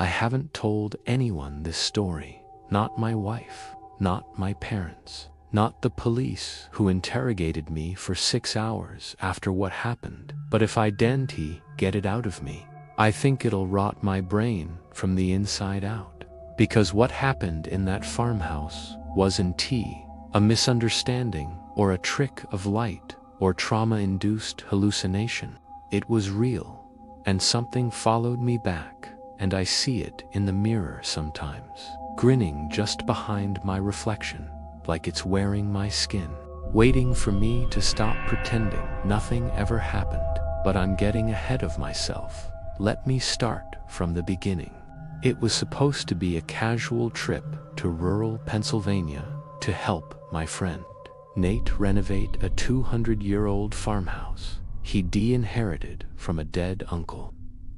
I haven't told anyone this story. Not my wife, not my parents, not the police who interrogated me for 6 hours after what happened. But if I didn't get it out of me, I think it'll rot my brain from the inside out. Because what happened in that farmhouse wasn't a misunderstanding or a trick of light or trauma-induced hallucination. It was real, and something followed me back, and I see it in the mirror sometimes, grinning just behind my reflection, like it's wearing my skin, waiting for me to stop pretending nothing ever happened. But I'm getting ahead of myself. Let me start from the beginning. It was supposed to be a casual trip to rural Pennsylvania to help my friend Nate renovate a 200-year-old farmhouse he'd inherited from a dead uncle.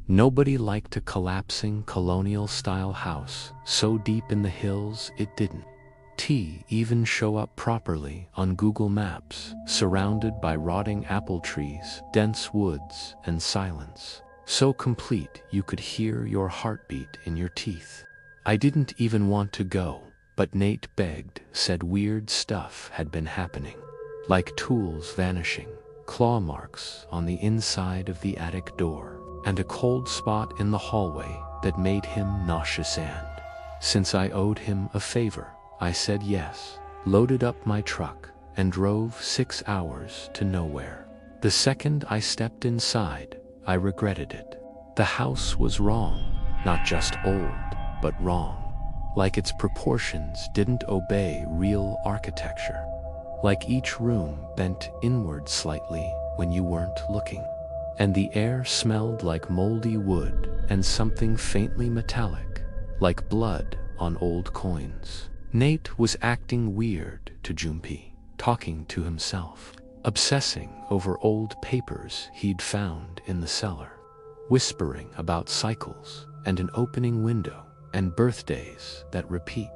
Nobody liked a collapsing colonial-style house so deep in the hills it didn't even show up properly on Google Maps, surrounded by rotting apple trees, dense woods, and silence. So complete you could hear your heartbeat in your teeth. I didn't even want to go, but Nate begged, said weird stuff had been happening, like tools vanishing, claw marks on the inside of the attic door, and a cold spot in the hallway that made him nauseous. And since I owed him a favor, I said yes, loaded up my truck, and drove 6 hours to nowhere. The second I stepped inside, I regretted it. The house was wrong, not just old, but wrong. Like its proportions didn't obey real architecture. Like each room bent inward slightly when you weren't looking. And the air smelled like moldy wood and something faintly metallic, like blood on old coins. Nate was acting weird to Junpei, talking to himself, obsessing over old papers he'd found in the cellar, whispering about cycles and an opening window and birthdays that repeat.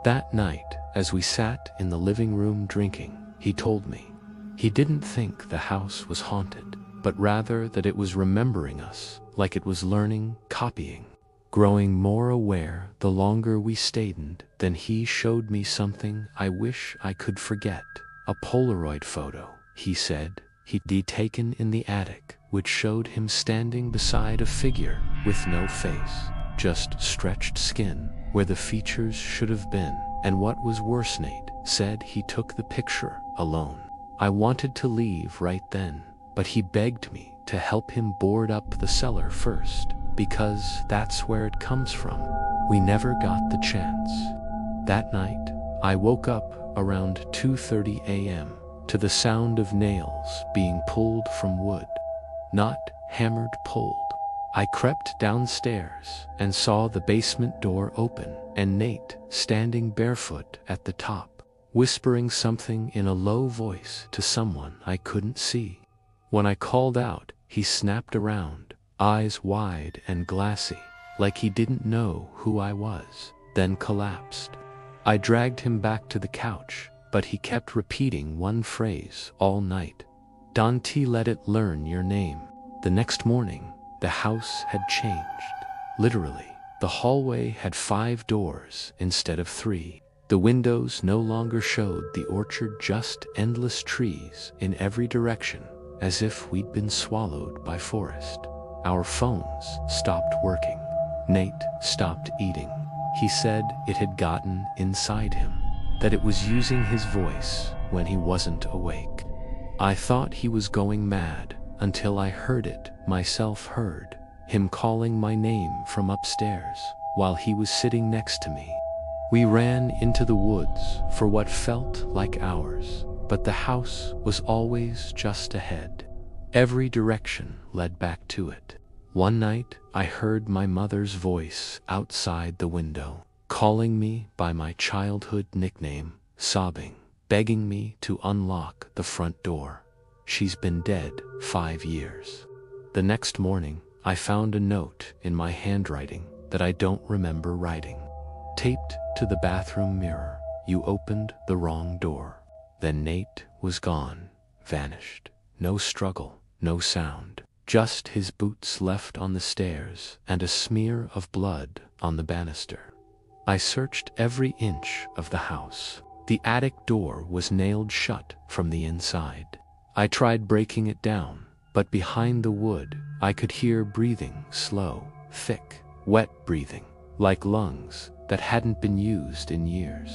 That night, as we sat in the living room drinking, he told me he didn't think the house was haunted, but rather that it was remembering us, like it was learning, copying. Growing more aware the longer we stayed, then he showed me something I wish I could forget. A Polaroid photo, he said, he'd taken in the attic, which showed him standing beside a figure with no face, just stretched skin where the features should have been. And what was worse, Nate said he took the picture alone. I wanted to leave right then, but he begged me to help him board up the cellar first, because that's where it comes from. We never got the chance. That night, I woke up around 2:30 a.m. to the sound of nails being pulled from wood. Not hammered, pulled. I crept downstairs and saw the basement door open and Nate standing barefoot at the top, whispering something in a low voice to someone I couldn't see. When I called out, he snapped around, eyes wide and glassy, like he didn't know who I was, then collapsed. I dragged him back to the couch, but he kept repeating one phrase all night. Dante, let it learn your name. The next morning, the house had changed. Literally, the hallway had 5 doors instead of 3. The windows no longer showed the orchard, just endless trees in every direction, as if we'd been swallowed by forest. Our phones stopped working. Nate stopped eating. He said it had gotten inside him, that it was using his voice when he wasn't awake. I thought he was going mad until I heard it myself, heard him calling my name from upstairs while he was sitting next to me. We ran into the woods for what felt like hours, but the house was always just ahead. Every direction led back to it. One night, I heard my mother's voice outside the window, calling me by my childhood nickname, sobbing, begging me to unlock the front door. She's been dead 5 years. The next morning, I found a note in my handwriting that I don't remember writing. Taped to the bathroom mirror, you opened the wrong door. Then Nate was gone, vanished. No struggle, no sound, just his boots left on the stairs and a smear of blood on the banister. I searched every inch of the house. The attic door was nailed shut from the inside. I tried breaking it down, but behind the wood, I could hear breathing, slow, thick, wet breathing, like lungs that hadn't been used in years.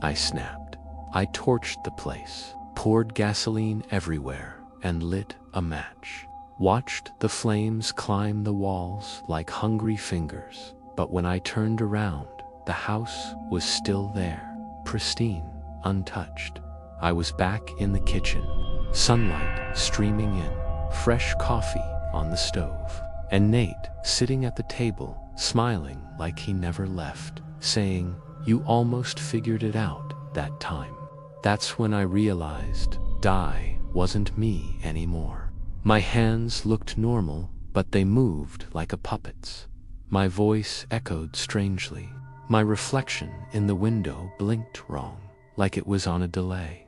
I snapped. I torched the place, poured gasoline everywhere, and lit a match. Watched the flames climb the walls like hungry fingers, but when I turned around, the house was still there, pristine, untouched. I was back in the kitchen, sunlight streaming in, fresh coffee on the stove, and Nate sitting at the table, smiling like he never left, saying, "You almost figured it out that time." That's when I realized Di wasn't me anymore. My hands looked normal, but they moved like a puppet's. My voice echoed strangely. My reflection in the window blinked wrong, like it was on a delay.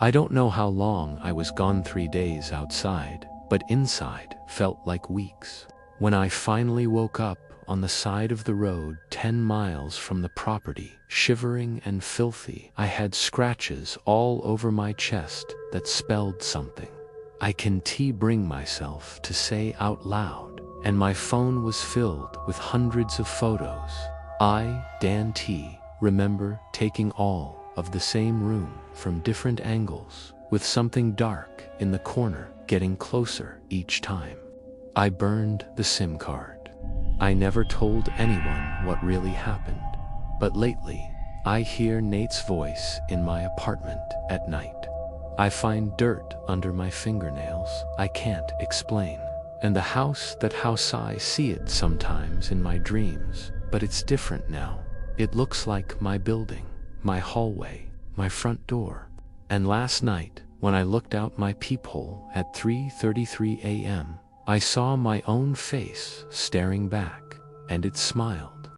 I don't know how long I was gone, 3 days outside, but inside felt like weeks. When I finally woke up on the side of the road 10 miles from the property, shivering and filthy, I had scratches all over my chest that spelled something I can't bring myself to say out loud, and my phone was filled with hundreds of photos. I, Dan T., remember taking all of the same room from different angles, with something dark in the corner getting closer each time. I burned the SIM card. I never told anyone what really happened, but lately, I hear Nate's voice in my apartment at night. I find dirt under my fingernails I can't explain, and the house I see it sometimes in my dreams, but it's different now. It looks like my building, my hallway, my front door. And last night, when I looked out my peephole at 3:33 a.m., I saw my own face staring back, and it smiled.